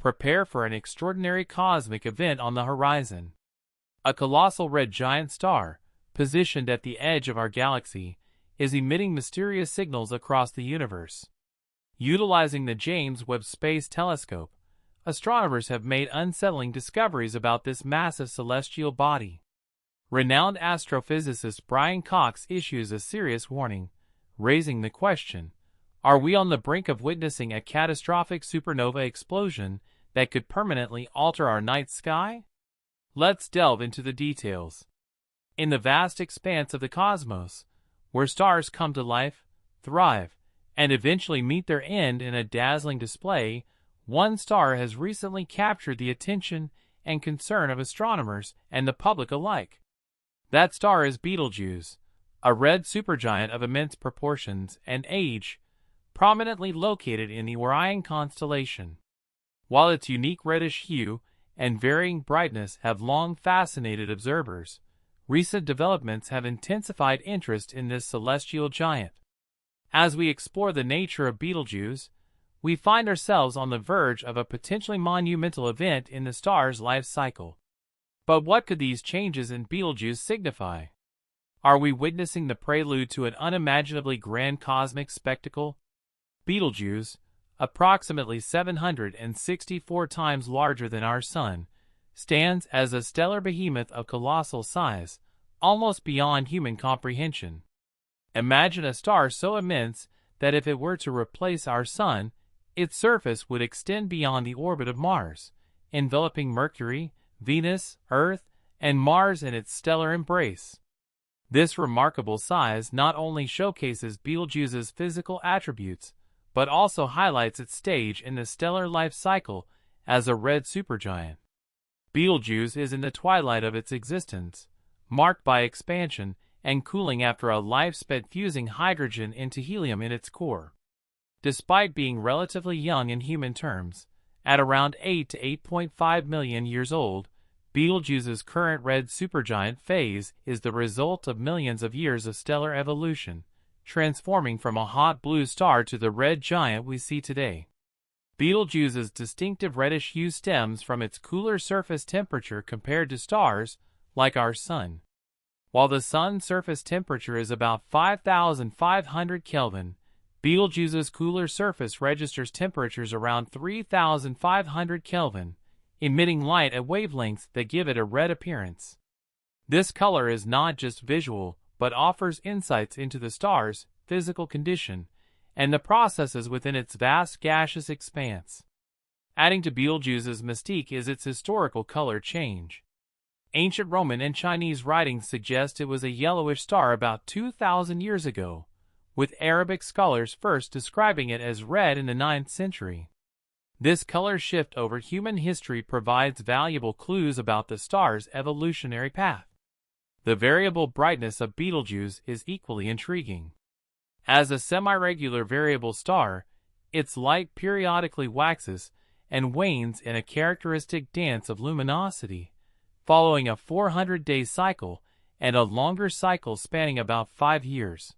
prepare for an extraordinary cosmic event on the horizon. A colossal red giant star, positioned at the edge of our galaxy, is emitting mysterious signals across the universe. Utilizing the James Webb Space Telescope, astronomers have made unsettling discoveries about this massive celestial body. Renowned astrophysicist Brian Cox issues a serious warning, raising the question, are we on the brink of witnessing a catastrophic supernova explosion that could permanently alter our night sky? Let's delve into the details. In the vast expanse of the cosmos, where stars come to life, thrive, and eventually meet their end in a dazzling display, one star has recently captured the attention and concern of astronomers and the public alike. That star is Betelgeuse, a red supergiant of immense proportions and age, prominently located in the Orion constellation. While its unique reddish hue and varying brightness have long fascinated observers, recent developments have intensified interest in this celestial giant. As we explore the nature of Betelgeuse, we find ourselves on the verge of a potentially monumental event in the star's life cycle. But what could these changes in Betelgeuse signify? Are we witnessing the prelude to an unimaginably grand cosmic spectacle? Betelgeuse, approximately 764 times larger than our Sun, stands as a stellar behemoth of colossal size, almost beyond human comprehension. Imagine a star so immense that if it were to replace our Sun, its surface would extend beyond the orbit of Mars, enveloping Mercury, Venus, Earth, and Mars in its stellar embrace. This remarkable size not only showcases Betelgeuse's physical attributes, but also highlights its stage in the stellar life cycle as a red supergiant. Betelgeuse is in the twilight of its existence, marked by expansion and cooling after a life spent fusing hydrogen into helium in its core. Despite being relatively young in human terms, at around 8 to 8.5 million years old, Betelgeuse's current red supergiant phase is the result of millions of years of stellar evolution, transforming from a hot blue star to the red giant we see today. Betelgeuse's distinctive reddish hue stems from its cooler surface temperature compared to stars like our Sun. While the Sun's surface temperature is about 5,500 Kelvin, Betelgeuse's cooler surface registers temperatures around 3,500 Kelvin, emitting light at wavelengths that give it a red appearance. This color is not just visual, but offers insights into the star's physical condition and the processes within its vast gaseous expanse. Adding to Betelgeuse's mystique is its historical color change. Ancient Roman and Chinese writings suggest it was a yellowish star about 2,000 years ago, with Arabic scholars first describing it as red in the 9th century. This color shift over human history provides valuable clues about the star's evolutionary path. The variable brightness of Betelgeuse is equally intriguing. As a semi-regular variable star, its light periodically waxes and wanes in a characteristic dance of luminosity, following a 400-day cycle and a longer cycle spanning about 5 years.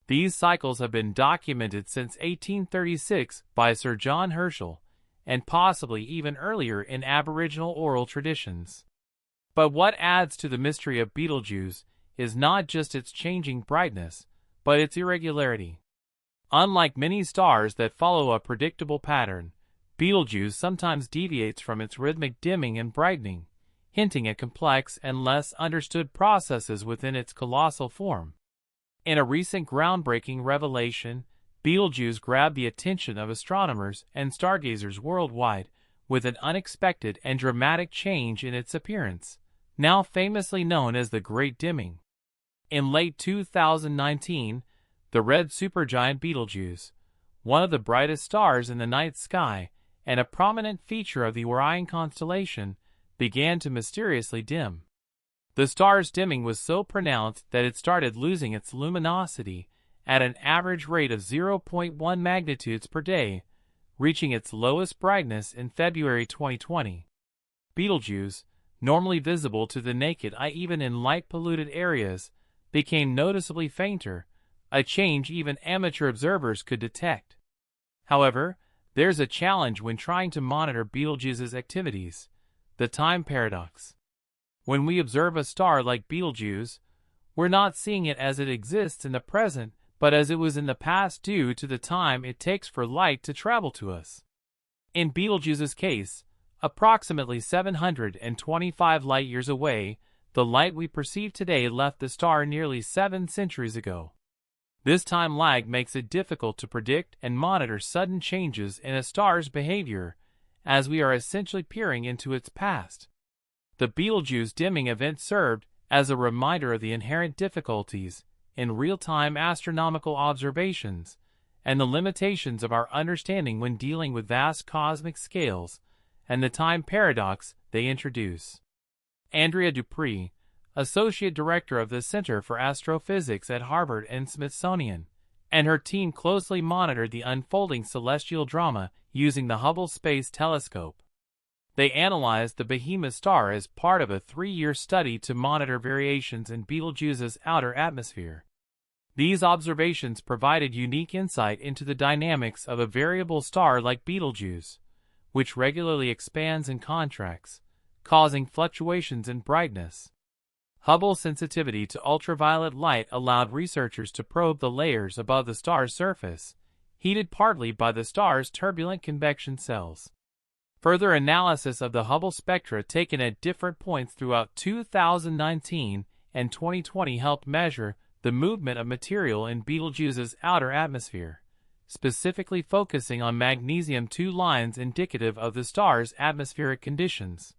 These cycles have been documented since 1836 by Sir John Herschel, and possibly even earlier in Aboriginal oral traditions. But what adds to the mystery of Betelgeuse is not just its changing brightness, but its irregularity. Unlike many stars that follow a predictable pattern, Betelgeuse sometimes deviates from its rhythmic dimming and brightening, hinting at complex and less understood processes within its colossal form. In a recent groundbreaking revelation, Betelgeuse grabbed the attention of astronomers and stargazers worldwide with an unexpected and dramatic change in its appearance, now famously known as the Great Dimming. In late 2019, the red supergiant Betelgeuse, one of the brightest stars in the night sky and a prominent feature of the Orion constellation, began to mysteriously dim. The star's dimming was so pronounced that it started losing its luminosity at an average rate of 0.1 magnitudes per day, reaching its lowest brightness in February 2020. Betelgeuse, normally visible to the naked eye even in light-polluted areas, became noticeably fainter, a change even amateur observers could detect. However, There's a challenge when trying to monitor Betelgeuse's activities: the time paradox. When we observe a star like Betelgeuse, we're not seeing it as it exists in the present, but as it was in the past due to the time it takes for light to travel to us. In Betelgeuse's case, approximately 725 light-years away, the light we perceive today left the star nearly 7 centuries ago. This time lag makes it difficult to predict and monitor sudden changes in a star's behavior, as we are essentially peering into its past. The Betelgeuse dimming event served as a reminder of the inherent difficulties in real-time astronomical observations and the limitations of our understanding when dealing with vast cosmic scales and the time paradox they introduce. Andrea Dupree, Associate Director of the Center for Astrophysics at Harvard and Smithsonian, and her team closely monitored the unfolding celestial drama using the Hubble Space Telescope. They analyzed the behemoth star as part of a 3-year study to monitor variations in Betelgeuse's outer atmosphere. These observations provided unique insight into the dynamics of a variable star like Betelgeuse, which regularly expands and contracts, causing fluctuations in brightness. Hubble's sensitivity to ultraviolet light allowed researchers to probe the layers above the star's surface, heated partly by the star's turbulent convection cells. Further analysis of the Hubble spectra taken at different points throughout 2019 and 2020 helped measure the movement of material in Betelgeuse's outer atmosphere, specifically focusing on magnesium-2 lines indicative of the star's atmospheric conditions.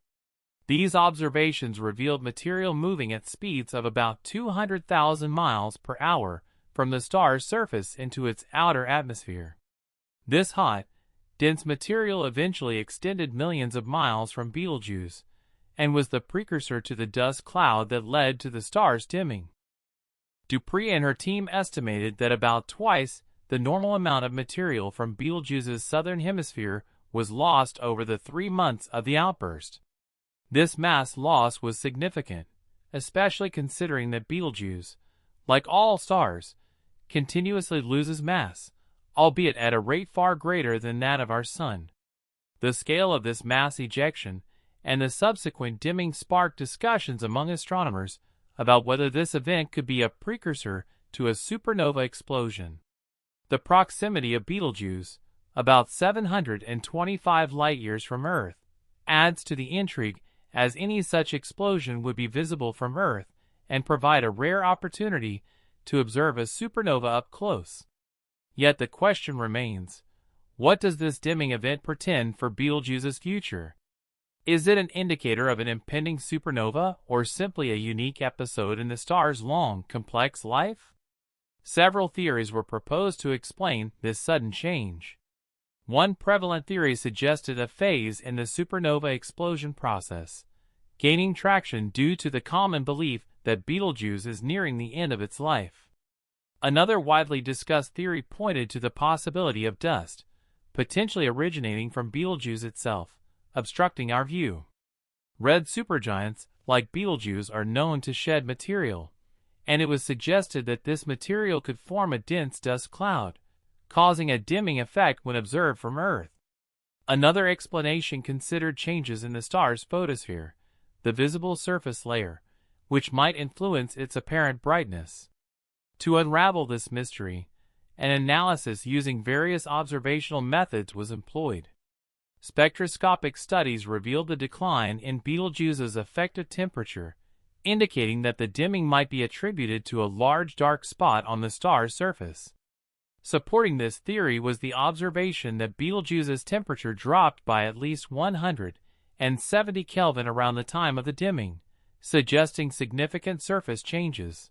These observations revealed material moving at speeds of about 200,000 miles per hour from the star's surface into its outer atmosphere. This hot, dense material eventually extended millions of miles from Betelgeuse and was the precursor to the dust cloud that led to the star's dimming. Dupree and her team estimated that about twice the normal amount of material from Betelgeuse's southern hemisphere was lost over the 3 months of the outburst. This mass loss was significant, especially considering that Betelgeuse, like all stars, continuously loses mass, albeit at a rate far greater than that of our Sun. The scale of this mass ejection and the subsequent dimming sparked discussions among astronomers about whether this event could be a precursor to a supernova explosion. The proximity of Betelgeuse, about 725 light-years from Earth, adds to the intrigue, as any such explosion would be visible from Earth and provide a rare opportunity to observe a supernova up close. Yet the question remains, what does this dimming event portend for Betelgeuse's future? Is it an indicator of an impending supernova or simply a unique episode in the star's long, complex life? Several theories were proposed to explain this sudden change. One prevalent theory suggested a phase in the supernova explosion process, gaining traction due to the common belief that Betelgeuse is nearing the end of its life. Another widely discussed theory pointed to the possibility of dust, potentially originating from Betelgeuse itself, obstructing our view. Red supergiants, like Betelgeuse, are known to shed material, and it was suggested that this material could form a dense dust cloud, causing a dimming effect when observed from Earth. Another explanation considered changes in the star's photosphere, the visible surface layer, which might influence its apparent brightness. To unravel this mystery, an analysis using various observational methods was employed. Spectroscopic studies revealed the decline in Betelgeuse's effective temperature, indicating that the dimming might be attributed to a large dark spot on the star's surface. Supporting this theory was the observation that Betelgeuse's temperature dropped by at least 170 Kelvin around the time of the dimming, suggesting significant surface changes.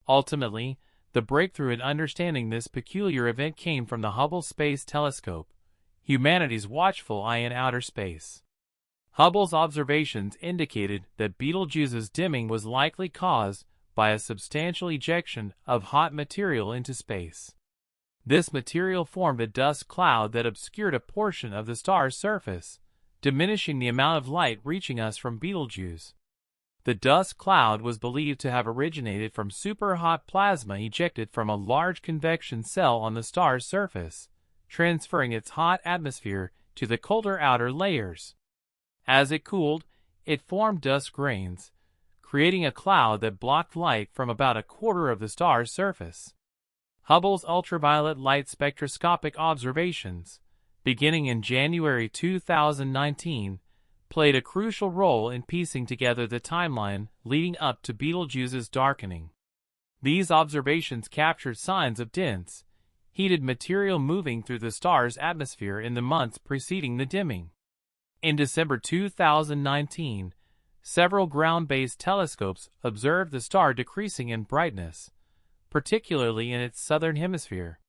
Ultimately, the breakthrough in understanding this peculiar event came from the Hubble Space Telescope, humanity's watchful eye in outer space. Hubble's observations indicated that Betelgeuse's dimming was likely caused by a substantial ejection of hot material into space. This material formed a dust cloud that obscured a portion of the star's surface, diminishing the amount of light reaching us from Betelgeuse. The dust cloud was believed to have originated from superhot plasma ejected from a large convection cell on the star's surface, transferring its hot atmosphere to the colder outer layers. As it cooled, it formed dust grains, creating a cloud that blocked light from about a quarter of the star's surface. Hubble's ultraviolet light spectroscopic observations, beginning in January 2019, played a crucial role in piecing together the timeline leading up to Betelgeuse's darkening. These observations captured signs of dense, heated material moving through the star's atmosphere in the months preceding the dimming. In December 2019, several ground-based telescopes observed the star decreasing in brightness, particularly in its southern hemisphere.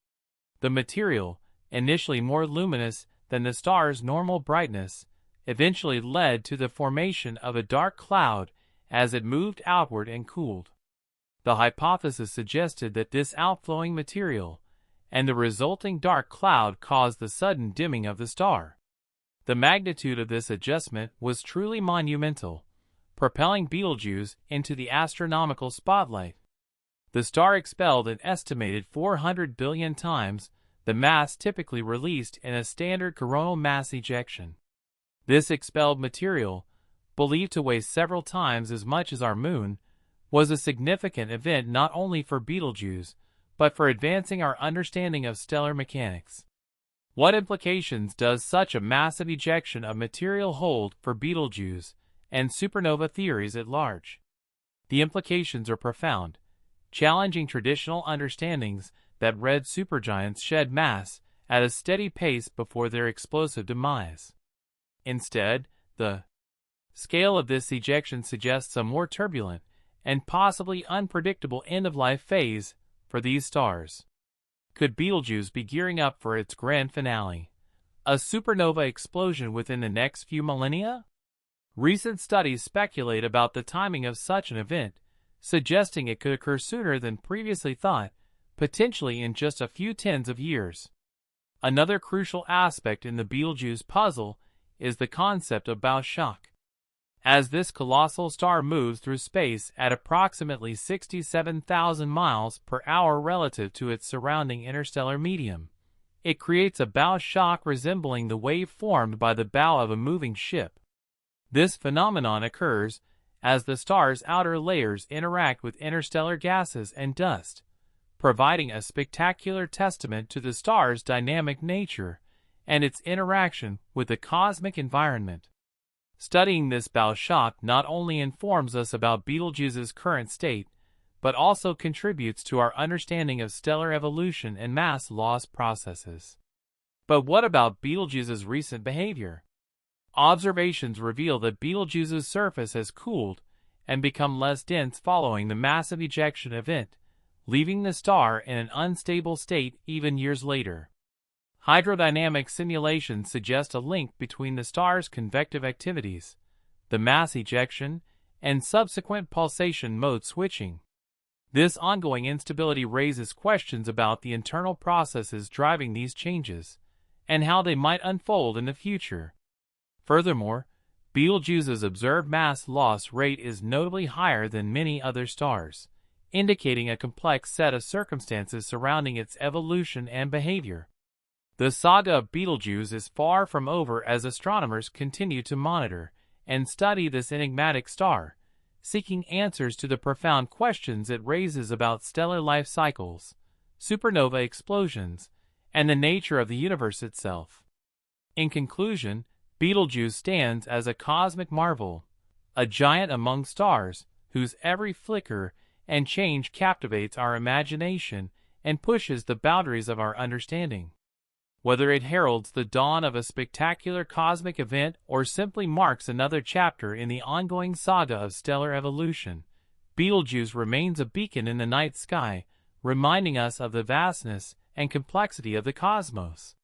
The material, initially more luminous than the star's normal brightness, eventually led to the formation of a dark cloud as it moved outward and cooled. The hypothesis suggested that this outflowing material and the resulting dark cloud caused the sudden dimming of the star. The magnitude of this adjustment was truly monumental, propelling Betelgeuse into the astronomical spotlight. The star expelled an estimated 400 billion times the mass typically released in a standard coronal mass ejection. This expelled material, believed to weigh several times as much as our Moon, was a significant event not only for Betelgeuse, but for advancing our understanding of stellar mechanics. What implications does such a massive ejection of material hold for Betelgeuse and supernova theories at large? The implications are profound, challenging traditional understandings that red supergiants shed mass at a steady pace before their explosive demise. Instead, the scale of this ejection suggests a more turbulent and possibly unpredictable end-of-life phase for these stars. Could Betelgeuse be gearing up for its grand finale, a supernova explosion within the next few millennia? Recent studies speculate about the timing of such an event, suggesting it could occur sooner than previously thought, potentially in just a few tens of years. Another crucial aspect in the Betelgeuse puzzle is the concept of bow shock. As this colossal star moves through space at approximately 67,000 miles per hour relative to its surrounding interstellar medium, it creates a bow shock resembling the wave formed by the bow of a moving ship. This phenomenon occurs as the star's outer layers interact with interstellar gases and dust, providing a spectacular testament to the star's dynamic nature and its interaction with the cosmic environment. Studying this bow shock not only informs us about Betelgeuse's current state, but also contributes to our understanding of stellar evolution and mass loss processes. But what about Betelgeuse's recent behavior? Observations reveal that Betelgeuse's surface has cooled and become less dense following the massive ejection event, leaving the star in an unstable state even years later. Hydrodynamic simulations suggest a link between the star's convective activities, the mass ejection, and subsequent pulsation mode switching. This ongoing instability raises questions about the internal processes driving these changes, and how they might unfold in the future. Furthermore, Betelgeuse's observed mass loss rate is notably higher than many other stars, indicating a complex set of circumstances surrounding its evolution and behavior. The saga of Betelgeuse is far from over as astronomers continue to monitor and study this enigmatic star, seeking answers to the profound questions it raises about stellar life cycles, supernova explosions, and the nature of the universe itself. In conclusion, Betelgeuse stands as a cosmic marvel, a giant among stars whose every flicker and change captivates our imagination and pushes the boundaries of our understanding. Whether it heralds the dawn of a spectacular cosmic event or simply marks another chapter in the ongoing saga of stellar evolution, Betelgeuse remains a beacon in the night sky, reminding us of the vastness and complexity of the cosmos.